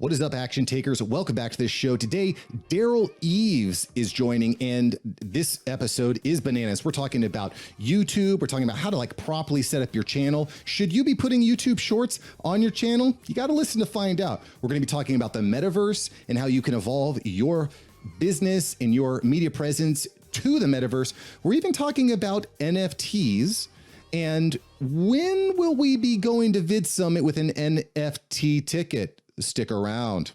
What is up, action takers? Welcome back to this show. Today, Derral Eves is joining, and this episode is bananas. We're talking about YouTube. We're talking about how to properly set up your channel. Should you be putting YouTube shorts on your channel? You got to listen to find out. We're going to be talking about the metaverse and how you can evolve your business and your media presence to the metaverse. We're even talking about NFTs. And when will we be going to Vid Summit with an NFT ticket? Stick around.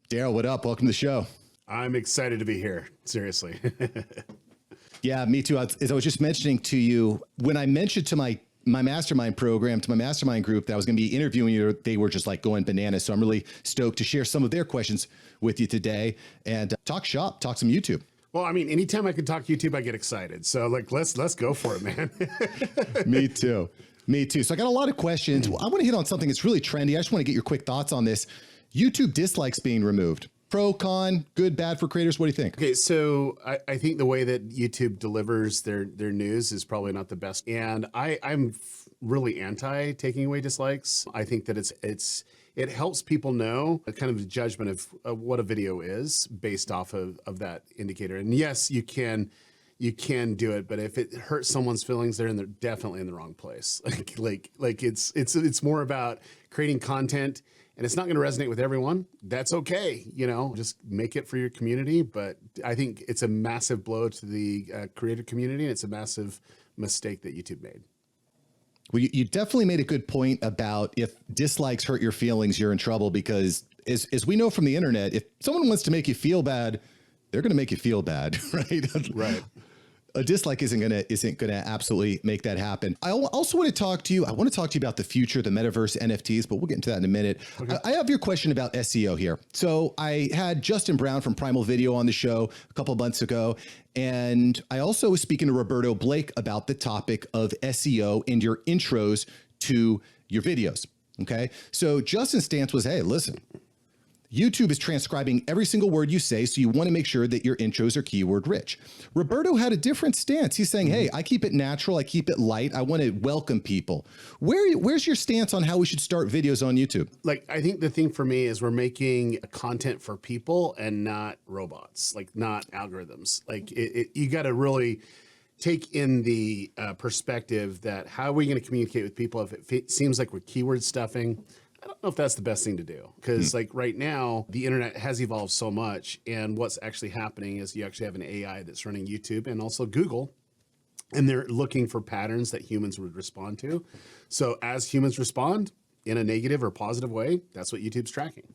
Derral, what up? Welcome to the show. I'm excited to be here. Seriously. Yeah, me too. As I was just mentioning to you, when I mentioned to my mastermind program, to my mastermind group that I was going to be interviewing you, they were just going bananas. So I'm really stoked to share some of their questions with you today and talk shop, talk some YouTube. Well, I mean, anytime I can talk YouTube, I get excited. So let's go for it, man. Me too. Me too. So I got a lot of questions. I want to hit on something that's really trendy. I just want to get your quick thoughts on this. YouTube dislikes being removed. Pro, con, good, bad for creators. What do you think? Okay, so I think the way that YouTube delivers their news is probably not the best. And I'm really anti taking away dislikes. I think that it helps people know a kind of a judgment of what a video is based off of that indicator. And yes, you can do it, but if it hurts someone's feelings, they're definitely in the wrong place. It's more about creating content, and it's not going to resonate with everyone. That's okay, just make it for your community. But I think it's a massive blow to the creator community, and it's a massive mistake that YouTube made. Well, you definitely made a good point about if dislikes hurt your feelings, you're in trouble, because as we know from the internet, if someone wants to make you feel bad, they're going to make you feel bad, right? Right. A dislike isn't gonna absolutely make that happen. I also want to talk to you. I want to talk to you about the future, the metaverse, NFTs, but we'll get into that in a minute. Okay. I have your question about SEO here. So I had Justin Brown from Primal Video on the show a couple of months ago, and I also was speaking to Roberto Blake about the topic of SEO and your intros to your videos. Okay, so Justin's stance was, hey, listen, YouTube is transcribing every single word you say, so you want to make sure that your intros are keyword rich. Roberto had a different stance. He's saying, hey, I keep it natural. I keep it light. I want to welcome people. Where's your stance on how we should start videos on YouTube? I think the thing for me is we're making content for people and not robots, not algorithms. You got to really take in the perspective that how are we going to communicate with people if it seems like we're keyword stuffing? I don't know if that's the best thing to do, because right now the internet has evolved so much, and what's actually happening is you actually have an AI that's running YouTube and also Google, and they're looking for patterns that humans would respond to. So as humans respond in a negative or positive way, that's what YouTube's tracking.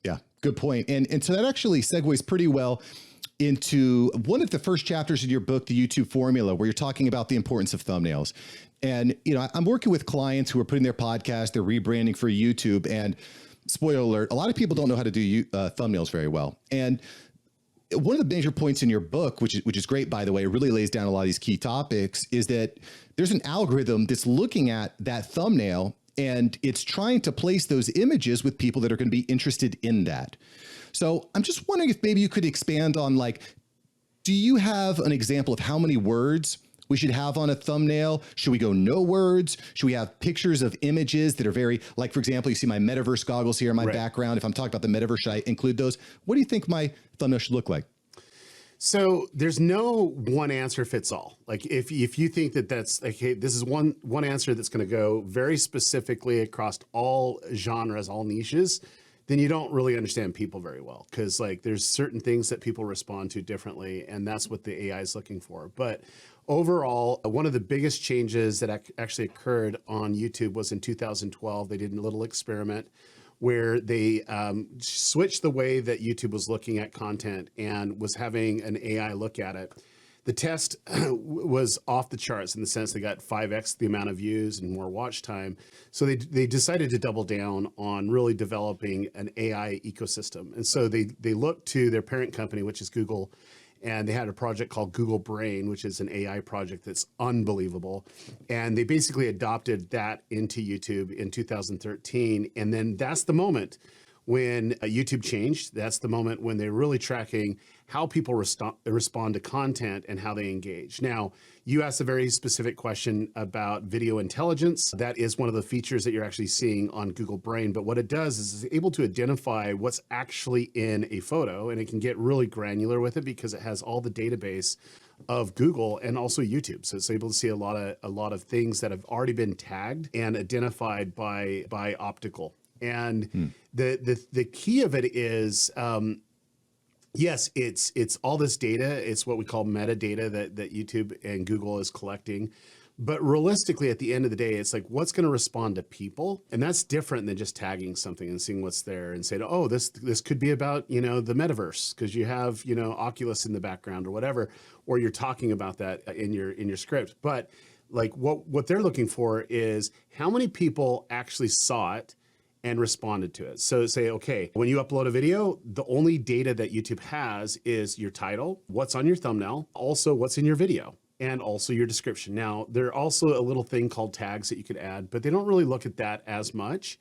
Yeah, good point. And so that actually segues pretty well into one of the first chapters in your book, The YouTube Formula, where you're talking about the importance of thumbnails. And, I'm working with clients who are putting their podcast, they're rebranding for YouTube, and spoiler alert, a lot of people don't know how to do thumbnails very well. And one of the major points in your book, which is great, by the way, it really lays down a lot of these key topics, is that there's an algorithm that's looking at that thumbnail, and it's trying to place those images with people that are going to be interested in that. So I'm just wondering if maybe you could expand on, do you have an example of how many words we should have on a thumbnail? Should we go no words? Should we have pictures of images that are very, for example, you see my Metaverse goggles here in my background. If I'm talking about the Metaverse, should I include those? What do you think my thumbnail should look like? So there's no one answer fits all. If you think that that's hey, this is one answer that's going to go very specifically across all genres, all niches, then you don't really understand people very well, because there's certain things that people respond to differently, and that's what the AI is looking for. But overall, one of the biggest changes that actually occurred on YouTube was in 2012. They did a little experiment where they switched the way that YouTube was looking at content and was having an AI look at it. The test was off the charts in the sense they got 5x the amount of views and more watch time. So they decided to double down on really developing an AI ecosystem. And so they looked to their parent company, which is Google, and they had a project called Google Brain, which is an AI project that's unbelievable. And they basically adopted that into YouTube in 2013. And then that's the moment when YouTube changed. That's the moment when they're really tracking how people respond to content and how they engage. Now, you asked a very specific question about video intelligence. That is one of the features that you're actually seeing on Google Brain. But what it does is it's able to identify what's actually in a photo, and it can get really granular with it because it has all the database of Google and also YouTube. So it's able to see a lot of things that have already been tagged and identified by optical. And the key of it is, yes, it's all this data. It's what we call metadata that YouTube and Google is collecting. But realistically, at the end of the day, it's like, what's going to respond to people? And that's different than just tagging something and seeing what's there and saying, oh, this could be about, the Metaverse, because you have, Oculus in the background or whatever, or you're talking about that in your script. But like what they're looking for is how many people actually saw it and responded to it. So say, okay, when you upload a video, the only data that YouTube has is your title, what's on your thumbnail, also what's in your video, and also your description. Now, there are also a little thing called tags that you could add, but they don't really look at that as much.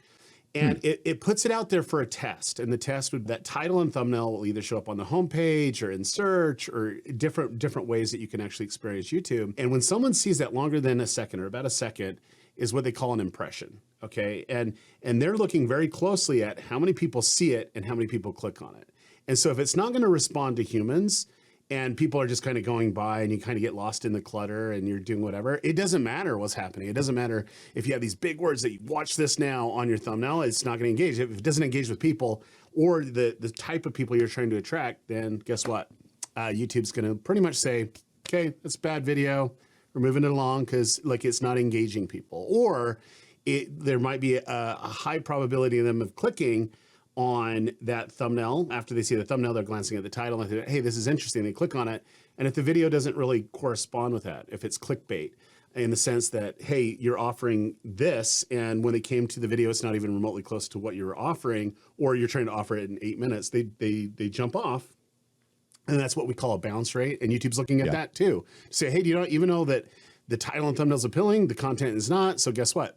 And it puts it out there for a test. And the test would, that title and thumbnail will either show up on the homepage or in search or different ways that you can actually experience YouTube. And when someone sees that longer than a second or about a second, is what they call an impression, okay? And they're looking very closely at how many people see it and how many people click on it. And so if it's not gonna respond to humans and people are just kind of going by and you kind of get lost in the clutter and you're doing whatever, it doesn't matter what's happening. It doesn't matter if you have these big words that you watch this now on your thumbnail, it's not gonna engage. If it doesn't engage with people or the type of people you're trying to attract, then guess what? YouTube's gonna pretty much say, okay, that's a bad video. We're moving it along because like it's not engaging people, or there might be a high probability of them of clicking on that thumbnail. After they see the thumbnail, they're glancing at the title and they, hey, this is interesting. They click on it, and if the video doesn't really correspond with that, if it's clickbait in the sense that, hey, you're offering this, and when they came to the video, it's not even remotely close to what you're offering, or you're trying to offer it in 8 minutes, they jump off. And that's what we call a bounce rate. And YouTube's looking at that too. Say, hey, do you even know that the title and thumbnail is appealing, the content is not? So guess what?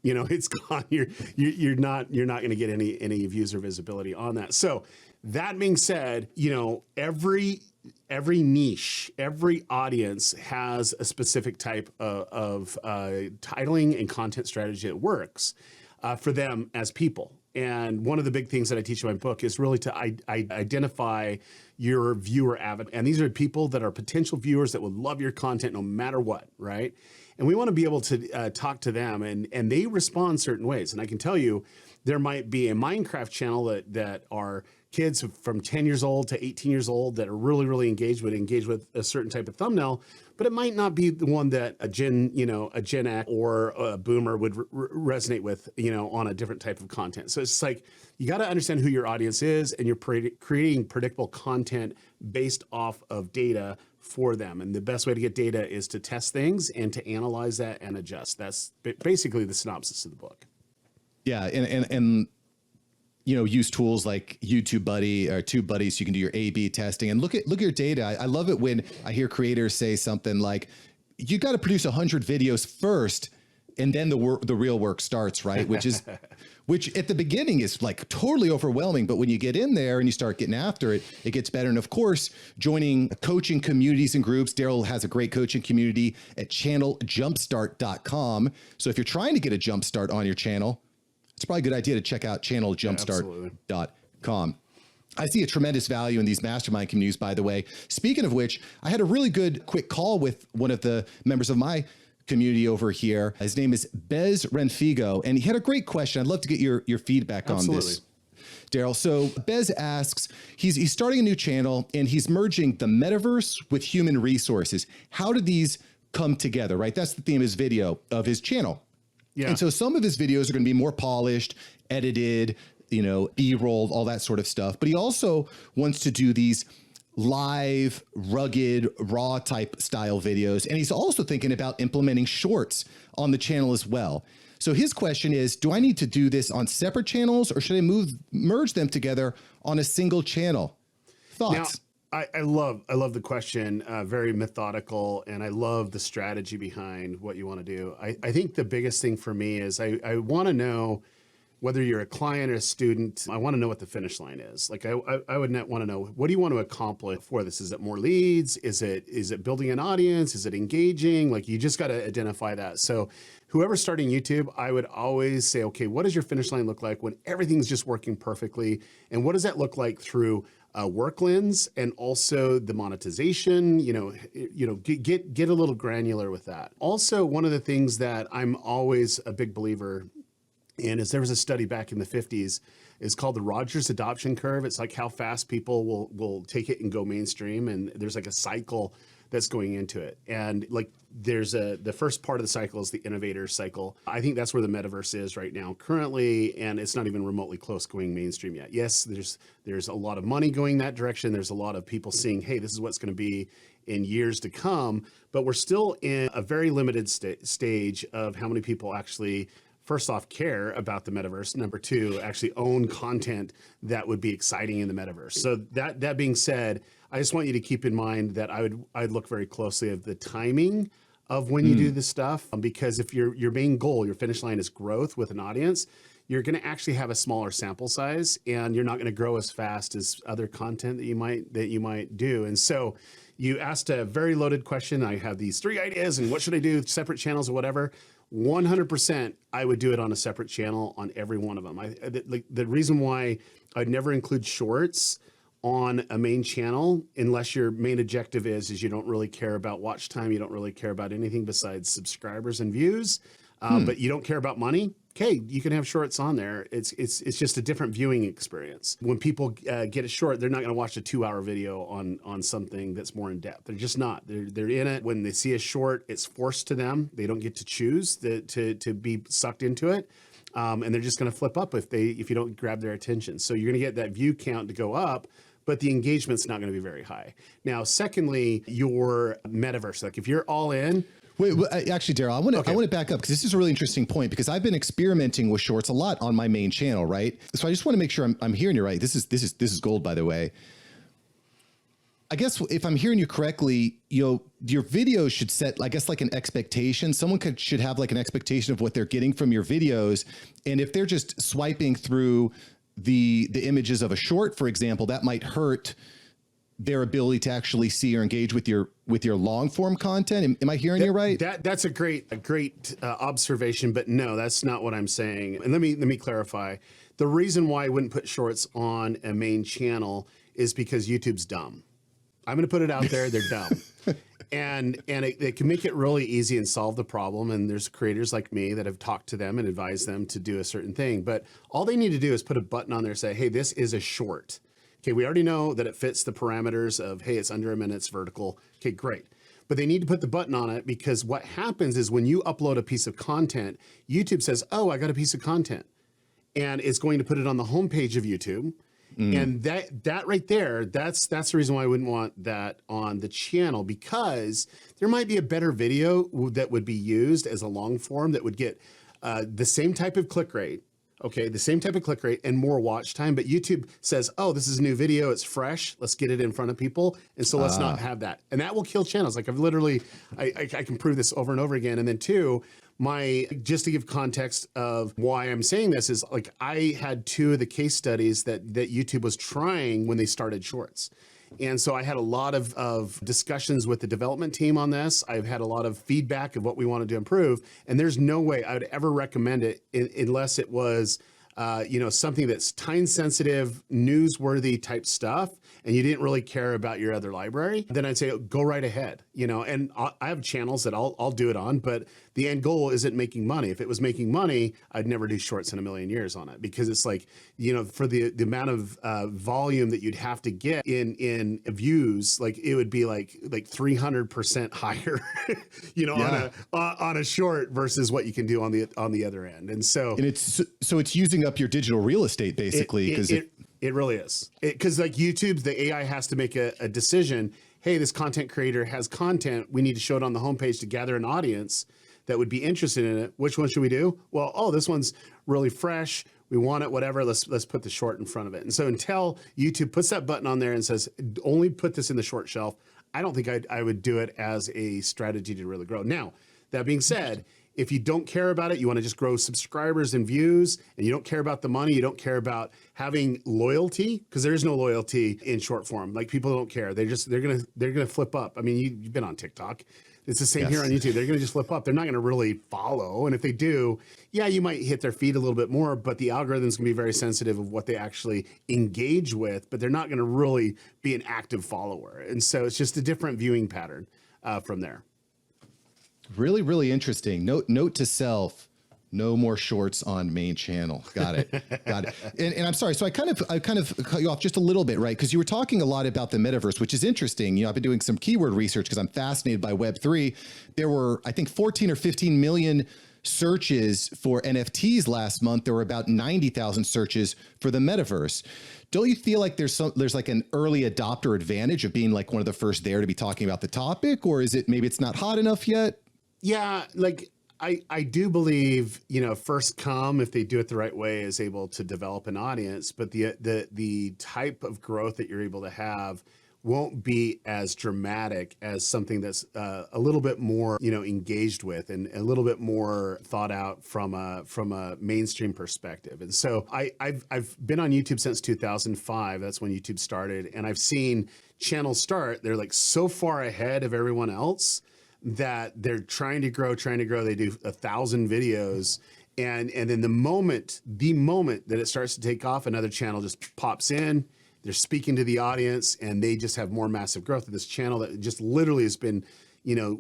It's gone. You're not going to get any views or visibility on that. So that being said, every niche, every audience has a specific type of titling and content strategy that works for them as people. And one of the big things that I teach in my book is really to identify your viewer avatar. And these are people that are potential viewers that would love your content no matter what, right? And we want to be able to talk to them, and they respond certain ways. And I can tell you, there might be a Minecraft channel that are kids from 10 years old to 18 years old that are really, really engaged with a certain type of thumbnail, but it might not be the one that a Gen X or a boomer would resonate with, on a different type of content. So it's like, you got to understand who your audience is, and you're creating predictable content based off of data for them. And the best way to get data is to test things and to analyze that and adjust. That's basically the synopsis of the book. Yeah. And use tools like YouTube Buddy or TubeBuddy so you can do your A/B testing and look at your data. I love it when I hear creators say something like, you got to produce 100 videos first, and then the real work starts, right? Which at the beginning is like totally overwhelming, but when you get in there and you start getting after it, it gets better. And of course, joining coaching communities and groups. Derral has a great coaching community at channeljumpstart.com. So if you're trying to get a jump start on your channel, it's probably a good idea to check out channeljumpstart.com. I see a tremendous value in these mastermind communities, by the way. Speaking of which, I had a really good quick call with one of the members of my community over here. His name is Bez Renfigo, and he had a great question. I'd love to get your feedback on this, Derral. So Bez asks, he's starting a new channel and he's merging the metaverse with human resources. How do these come together, right? That's the theme of his channel. Yeah. And so some of his videos are going to be more polished, edited, B-rolled, all that sort of stuff. But he also wants to do these live, rugged, raw type style videos. And he's also thinking about implementing shorts on the channel as well. So his question is, do I need to do this on separate channels, or should I merge them together on a single channel? Thoughts? Now, I love the question, very methodical, and I love the strategy behind what you want to do. I think the biggest thing for me is I want to know whether you're a client or a student, I want to know what the finish line is. Like I would want to know, what do you want to accomplish for this? Is it more leads? Is it building an audience? Is it engaging? Like you just got to identify that. So whoever's starting YouTube, I would always say, okay, what does your finish line look like when everything's just working perfectly? And what does that look like through a work lens and also the monetization? Get a little granular with that. Also, one of the things that I'm always a big believer in is there was a study back in the 50s. It's called the Rogers adoption curve. It's like how fast people will take it and go mainstream. And there's like a cycle that's going into it. And like there's the first part of the cycle is the innovator cycle. I think that's where the metaverse is right now currently, and it's not even remotely close going mainstream yet. Yes, there's a lot of money going that direction. There's a lot of people seeing, hey, this is what's going to be in years to come, but we're still in a very limited stage of how many people actually, first off, care about the metaverse. Number two, actually own content that would be exciting in the metaverse. So that being said, I just want you to keep in mind that I'd look very closely at the timing of when you do this stuff, because if your main goal, your finish line is growth with an audience, you're going to actually have a smaller sample size, and you're not going to grow as fast as other content that you might do. And so you asked a very loaded question. I have these 3 ideas, and what should I do? Separate channels or whatever. 100%, I would do it on a separate channel on every one of them. The reason why I'd never include shorts on a main channel, unless your main objective is you don't really care about watch time, you don't really care about anything besides subscribers and views, but you don't care about money. Okay, you can have shorts on there. It's just a different viewing experience. When people get a short, they're not going to watch a 2-hour video on something that's more in depth. They're just not. They're in it. When they see a short, it's forced to them. They don't get to choose to be sucked into it. And they're just going to flip up if you don't grab their attention. So you're going to get that view count to go up, but the engagement's not going to be very high. Now, secondly, your metaverse. Like if you're all in. Wait, actually, Derral, I want to back up because this is a really interesting point, because I've been experimenting with shorts a lot on my main channel, right? So I just want to make sure I'm hearing you right. This is gold, by the way. I guess if I'm hearing you correctly, your videos should set, I guess, like an expectation. Someone should have like an expectation of what they're getting from your videos, and if they're just swiping through the images of a short, for example, that might hurt their ability to actually see or engage with your long form content. Am I hearing you right? That's a great observation, but no, that's not what I'm saying. And let me clarify. The reason why I wouldn't put shorts on a main channel is because YouTube's dumb. I'm going to put it out there. They're dumb. And it can make it really easy and solve the problem. And there's creators like me that have talked to them and advised them to do a certain thing. But all they need to do is put a button on there and say, hey, this is a short. Okay, we already know that it fits the parameters of, hey, it's under a minute, it's vertical. Okay, great. But they need to put the button on it, because what happens is when you upload a piece of content, YouTube says, oh, I got a piece of content. And it's going to put it on the homepage of YouTube. And that right there, that's the reason why I wouldn't want that on the channel, because there might be a better video that would be used as a long form that would get the same type of click rate. Okay, the same type of click rate and more watch time, but YouTube says, oh, this is a new video, it's fresh, let's get it in front of people, and so let's not have that. And that will kill channels. Like I've literally, I can prove this over and over again. And then two, just to give context of why I'm saying this is, like, I had 2 of the case studies that YouTube was trying when they started shorts. And so I had a lot of discussions with the development team on this. I've had a lot of feedback of what we wanted to improve. And there's no way I would ever recommend it unless it was, something that's time sensitive, newsworthy type stuff, and you didn't really care about your other library. Then I'd say, go right ahead, and I have channels that I'll do it on, but the end goal isn't making money. If it was making money, I'd never do shorts in a million years on it, because it's like, for the amount of volume that you'd have to get in views, like it would be like 300% higher, on a short versus what you can do on the other end. And it's using up your digital real estate basically, because it really is. Because like YouTube, the AI has to make a decision. Hey, this content creator has content. We need to show it on the homepage to gather an audience that would be interested in it. Which one should we do? Well, this one's really fresh. We want it, whatever. Let's put the short in front of it. And so until YouTube puts that button on there and says, only put this in the short shelf, I don't think I would do it as a strategy to really grow. Now, that being said, if you don't care about it, you want to just grow subscribers and views, and you don't care about the money, you don't care about having loyalty, because there is no loyalty in short form. Like, people don't care. They're gonna flip up. I mean, you've been on TikTok. It's the same here on YouTube. They're going to just flip up. They're not going to really follow. And if they do, yeah, you might hit their feed a little bit more, but the algorithm's going to be very sensitive of what they actually engage with, but they're not going to really be an active follower. And so it's just a different viewing pattern from there. Really, really interesting. Note to self. No more shorts on main channel. Got it. Got it. And I'm sorry. So I kind of cut you off just a little bit, right? Because you were talking a lot about the metaverse, which is interesting. You know, I've been doing some keyword research because I'm fascinated by Web3. There were, I think, 14 or 15 million searches for NFTs last month. There were about 90,000 searches for the metaverse. Don't you feel like there's like an early adopter advantage of being like one of the first there to be talking about the topic? Or is it maybe it's not hot enough yet? Yeah, like, I do believe, you know, first come, if they do it the right way, is able to develop an audience, but the type of growth that you're able to have won't be as dramatic as something that's a little bit more, you know, engaged with and a little bit more thought out from a mainstream perspective. And so I've been on YouTube since 2005. That's when YouTube started, and I've seen channels start. They're like so far ahead of everyone else that they're trying to grow. They do 1,000 videos. And then the moment that it starts to take off, another channel just pops in, they're speaking to the audience, and they just have more massive growth of this channel that just literally has been, you know,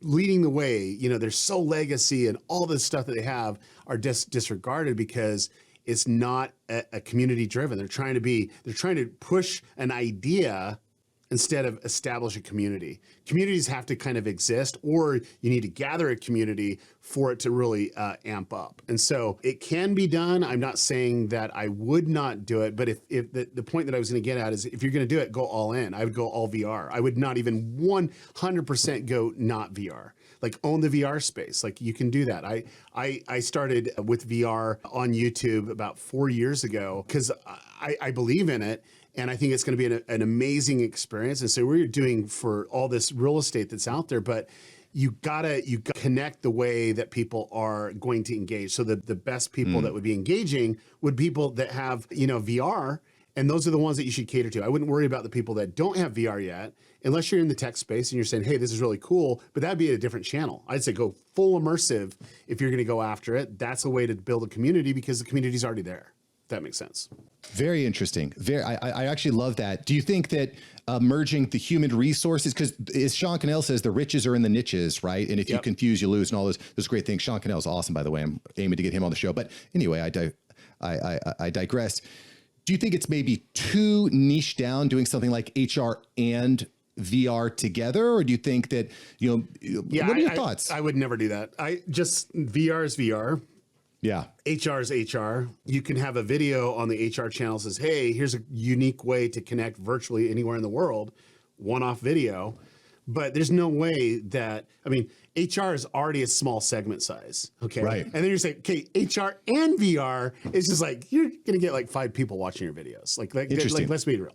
leading the way. You know, they're so legacy, and all this stuff that they have are disregarded because it's not a community driven. They're trying to push an idea instead of establish a community. Communities have to kind of exist, or you need to gather a community for it to really amp up. And so it can be done. I'm not saying that I would not do it, but if the point that I was going to get at is, if you're going to do it, go all in. I would go all VR. I would not even 100% go not VR. Like, own the VR space. Like, you can do that. I started with VR on YouTube about 4 years ago because I believe in it. And I think it's going to be an amazing experience. And so we're doing for all this real estate that's out there, but you gotta connect the way that people are going to engage. So the best people that would be engaging would be people that have, you know, VR. And those are the ones that you should cater to. I wouldn't worry about the people that don't have VR yet, unless you're in the tech space and you're saying, hey, this is really cool, but that'd be a different channel. I'd say go full immersive if you're going to go after it. That's a way to build a community because the community's already there. That makes sense. Very interesting. I actually love that. Do you think that merging the human resources, because as Sean Cannell says, the riches are in the niches, right? And if you confuse, you lose, and all those great things. Sean Cannell is awesome, by the way. I'm aiming to get him on the show. But anyway, I digress. Do you think it's maybe too niche down doing something like HR and VR together? Or do you think that, you know, what are your thoughts? I would never do that. VR is VR. Yeah. HR is HR. You can have a video on the HR channel that says, hey, here's a unique way to connect virtually anywhere in the world, one-off video. But there's no way that, I mean, HR is already a small segment size. Okay. Right. And then you're saying, okay, HR and VR is just like, you're going to get like 5 people watching your videos. Like let's be real.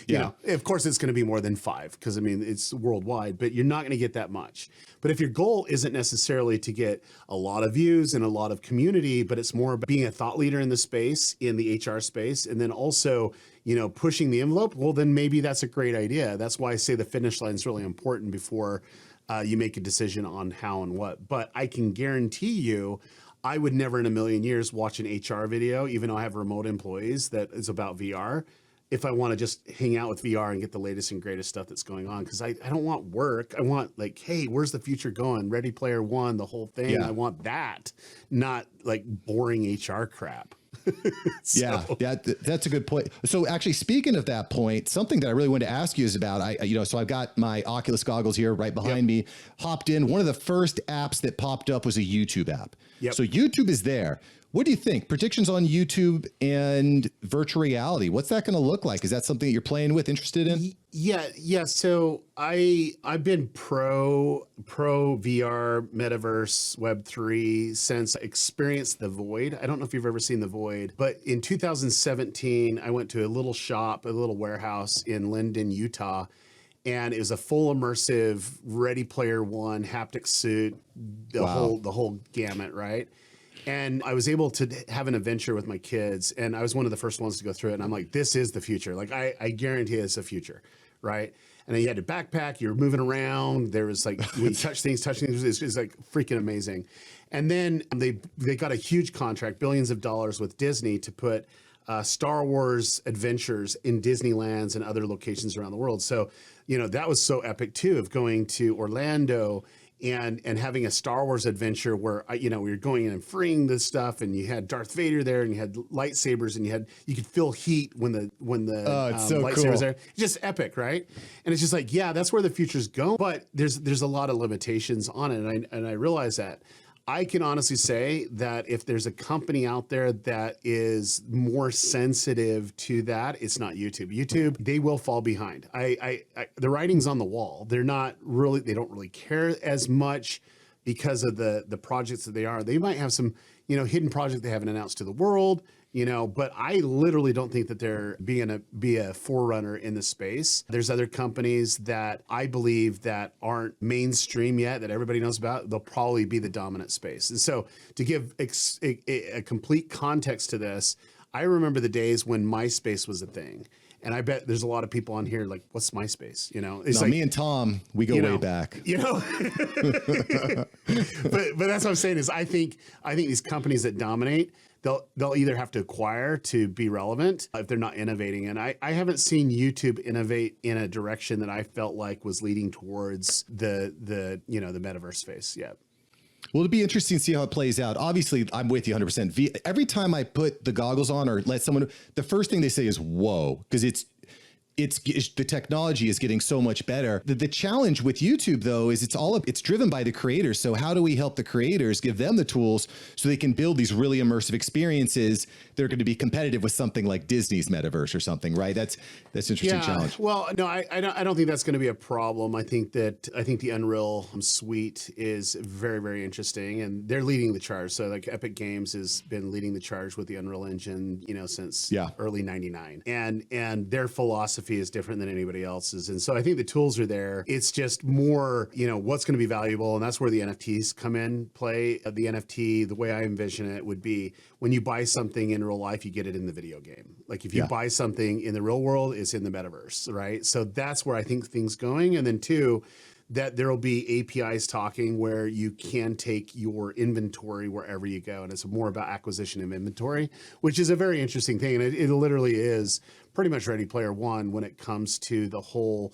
You know, of course it's going to be more than 5 because I mean, it's worldwide, but you're not going to get that much. But if your goal isn't necessarily to get a lot of views and a lot of community, but it's more about being a thought leader in the space, in the HR space, and then also, you know, pushing the envelope, well, then maybe that's a great idea. That's why I say the finish line is really important before you make a decision on how and what. But I can guarantee you, I would never in a million years watch an HR video, even though I have remote employees, that is about VR, if I want to just hang out with VR and get the latest and greatest stuff that's going on. Because I don't want work. I want like, hey, where's the future going? Ready Player One, the whole thing. Yeah. I want that, not like boring HR crap. Yeah, that's a good point. So actually, speaking of that point, something that I really wanted to ask you is about, so I've got my Oculus goggles here right behind me, hopped in. One of the first apps that popped up was a YouTube app. So YouTube is there. What do you think? Predictions on YouTube and virtual reality. What's that going to look like? Is that something that you're playing with, interested in? Yeah. So I've been pro VR, Metaverse, Web3 since I experienced The Void. I don't know if you've ever seen The Void, but in 2017, I went to a little shop, a little warehouse in Linden, Utah. and it was a full immersive Ready Player One haptic suit, the whole gamut, right? And I was able to have an adventure with my kids, and I was one of the first ones to go through it. And I'm like, this is the future. Like, I guarantee it's the future, right? And then you had a backpack, you were moving around. There was like, we touch things, it's like freaking amazing. And then they got a huge contract, billions of dollars with Disney to put Star Wars adventures in Disneylands and other locations around the world. So, that was so epic too, of going to Orlando and having a Star Wars adventure where, we were going in and freeing this stuff, and you had Darth Vader there, and you had lightsabers, and you could feel heat when the so lightsaber cool. was there. It's just epic, right? And it's just like, yeah, that's where the future's going. But there's a lot of limitations on it, and I realize that. I can honestly say that if there's a company out there that is more sensitive to that, it's not YouTube. YouTube, they will fall behind. The writing's on the wall. They don't really care as much because of the projects that they are. They might have some, hidden project they haven't announced to the world, but I literally don't think that they're be a forerunner in the space. There's other companies that I believe that aren't mainstream yet, that everybody knows about. They'll probably be the dominant space. And so to give a complete context to this, I remember the days when MySpace was a thing. And I bet there's a lot of people on here like, what's MySpace? It's like me and Tom, we go way back. But that's what I'm saying is I think these companies that dominate, they'll either have to acquire to be relevant if they're not innovating. And I haven't seen YouTube innovate in a direction that I felt like was leading towards the metaverse space yet. Well, it'll be interesting to see how it plays out. Obviously, I'm with you 100%. Every time I put the goggles on or let someone, the first thing they say is, whoa, because it's the technology is getting so much better. The challenge with YouTube, though, is it's driven by the creators. So how do we help the creators, give them the tools so they can build these really immersive experiences that are going to be competitive with something like Disney's Metaverse or something, right? That's an interesting challenge. Well, no, I don't think that's going to be a problem. I think the Unreal Suite is very, very interesting, and they're leading the charge. So like Epic Games has been leading the charge with the Unreal Engine, since early '99, and their philosophy is different than anybody else's. And so I think the tools are there. It's just more, what's going to be valuable. And that's where the NFTs come in play. The NFT, the way I envision it would be when you buy something in real life, you get it in the video game. Like if you buy something in the real world, it's in the metaverse, right? So that's where I think things going. And then two, that there will be APIs talking where you can take your inventory wherever you go. And it's more about acquisition of inventory, which is a very interesting thing. And it literally is pretty much Ready Player One when it comes to the whole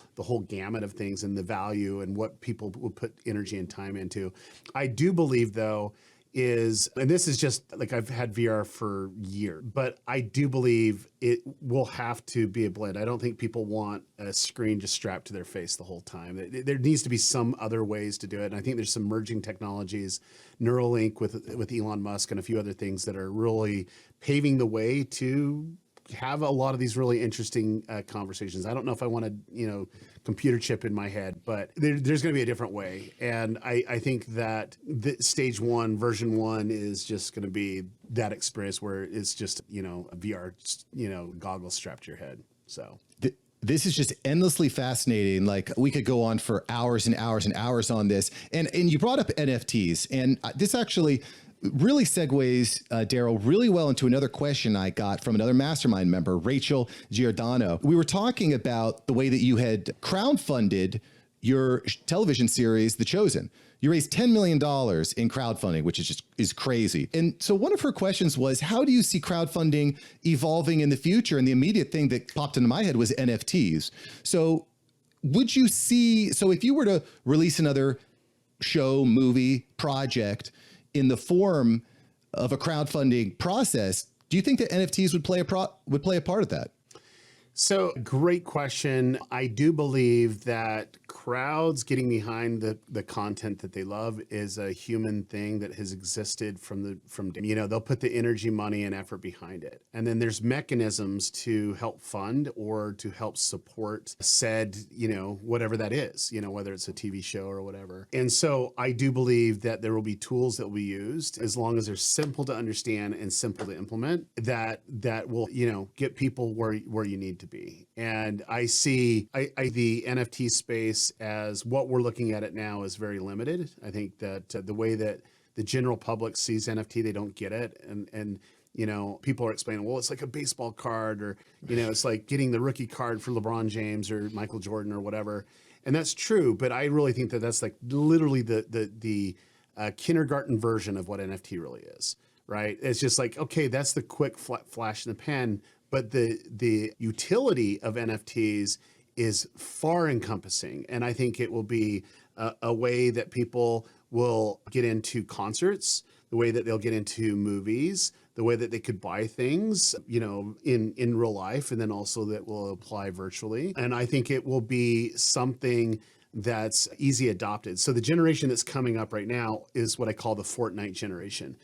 gamut of things and the value and what people would put energy and time into. I do believe, though, and this is just like I've had VR for years, but I do believe it will have to be a blend. I don't think people want a screen just strapped to their face the whole time. There needs to be some other ways to do it. And I think there's some merging technologies, Neuralink with Elon Musk and a few other things that are really paving the way to have a lot of these really interesting conversations. I don't know if I want to, computer chip in my head, but there's going to be a different way. And I think that the stage one, version one is just going to be that experience where it's just, a VR, goggles strapped to your head. So this is just endlessly fascinating. Like we could go on for hours and hours and hours on this. And you brought up NFTs, and this actually really segues, Derral, really well into another question I got from another mastermind member, Rachel Giordano. We were talking about the way that you had crowdfunded your television series, The Chosen. You raised $10 million in crowdfunding, which is crazy. And so one of her questions was, how do you see crowdfunding evolving in the future? And the immediate thing that popped into my head was NFTs. So if you were to release another show, movie, project in the form of a crowdfunding process, do you think that NFTs would play a part of that? So great question. I do believe that crowds getting behind the content that they love is a human thing that has existed from they'll put the energy, money, and effort behind it. And then there's mechanisms to help fund or to help support said, whatever that is, whether it's a TV show or whatever. And so I do believe that there will be tools that will be used as long as they're simple to understand and simple to implement that will, get people where you need to to be. And I see the NFT space as what we're looking at it now is very limited. I think that the way that the general public sees NFT, they don't get it. And you know, people are explaining, well, it's like a baseball card, or, you know, it's like getting the rookie card for LeBron James or Michael Jordan or whatever. And that's true. But I really think that that's like literally the kindergarten version of what NFT really is, right? It's just like, okay, that's the quick flash in the pan. But the utility of NFTs is far encompassing. And I think it will be a way that people will get into concerts, the way that they'll get into movies, the way that they could buy things, you know, in real life, and then also that will apply virtually. And I think it will be something that's easy adopted. So the generation that's coming up right now is what I call the Fortnight Generation.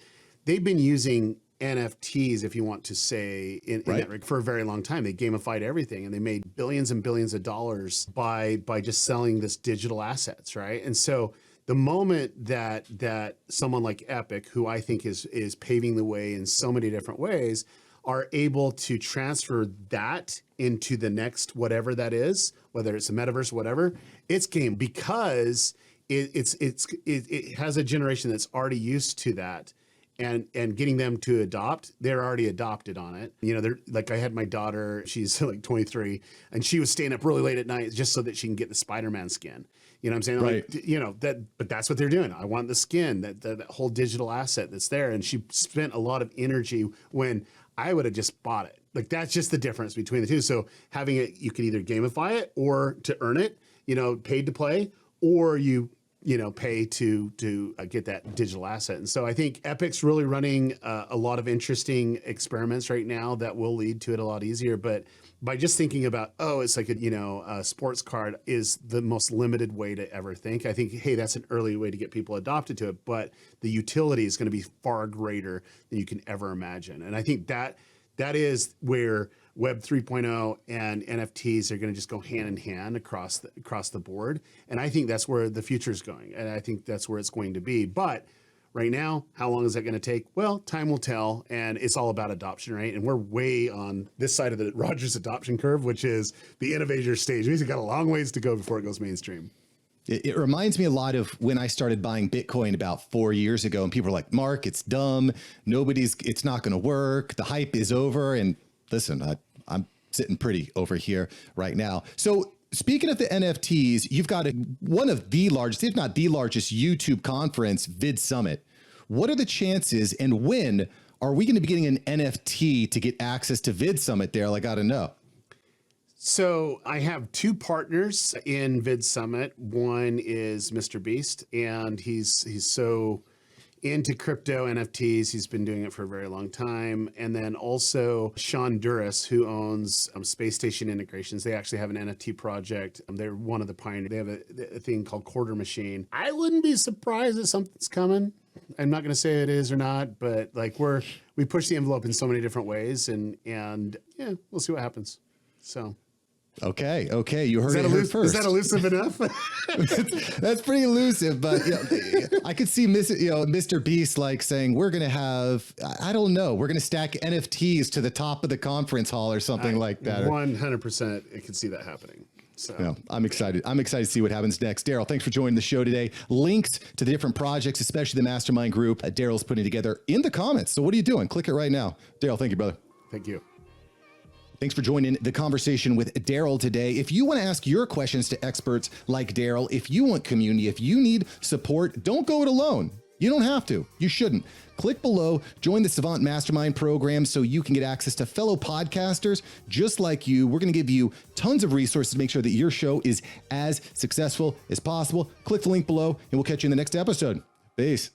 They've been using NFTs, if you want to say, in that, for a very long time. They gamified everything, and they made billions and billions of dollars by just selling this digital assets, right? And so the moment that someone like Epic, who I think is paving the way in so many different ways, are able to transfer that into the next whatever that is, whether it's a metaverse, whatever, it's game, because it has a generation that's already used to that. And getting them to adopt, they're already adopted on it. You know, they're like, I had my daughter, she's like 23, and she was staying up really late at night just so that she can get the Spider-Man skin. You know what I'm saying? Right. Like, you know, but that's what they're doing. I want the skin, that whole digital asset that's there. And she spent a lot of energy when I would have just bought it. Like, that's just the difference between the two. So having it, you can either gamify it or to earn it, you know, paid to play, or you know, pay to get that digital asset. And so I think Epic's really running a lot of interesting experiments right now that will lead to it a lot easier. But by just thinking about, oh, it's like a sports card is the most limited way to ever think. I think, hey, that's an early way to get people adopted to it, but the utility is going to be far greater than you can ever imagine. And I think that is where Web 3.0 and NFTs are going to just go hand in hand across the board. And I think that's where the future is going. And I think that's where it's going to be. But right now, how long is that going to take? Well, time will tell. And it's all about adoption, right? And we're way on this side of the Rogers adoption curve, which is the innovator stage. We've got a long ways to go before it goes mainstream. It reminds me a lot of when I started buying Bitcoin about 4 years ago, and people were like, Mark, it's dumb. It's not going to work. The hype is over. And listen, I'm sitting pretty over here right now. So speaking of the NFTs, you've got one of the largest, if not the largest, YouTube conference, Vid Summit. What are the chances, and when are we going to be getting an NFT to get access to Vid Summit, Derral? I got to know. So I have two partners in Vid Summit. One is Mr. Beast, and he's so into crypto NFTs. He's been doing it for a very long time. And then also Sean Duras, who owns Space Station Integrations. They actually have an NFT project. They're one of the pioneers. They have a thing called Quarter Machine. I wouldn't be surprised if something's coming. I'm not going to say it is or not, but like we push the envelope in so many different ways, and yeah, we'll see what happens. So. Okay. You heard it here first. Is that elusive enough? That's pretty elusive, but I could see Mr. Beast like saying, we're going to have, I don't know, we're going to stack NFTs to the top of the conference hall or something like that. 100%. I can see that happening. So yeah, I'm excited. I'm excited to see what happens next. Derral, thanks for joining the show today. Links to the different projects, especially the mastermind group Darrell's putting together, in the comments. So what are you doing? Click it right now. Derral, thank you, brother. Thank you. Thanks for joining the conversation with Derral today. If you want to ask your questions to experts like Derral, if you want community, if you need support, don't go it alone. You don't have to. You shouldn't. Click below, join the Savant Mastermind program so you can get access to fellow podcasters just like you. We're going to give you tons of resources to make sure that your show is as successful as possible. Click the link below, and we'll catch you in the next episode. Peace.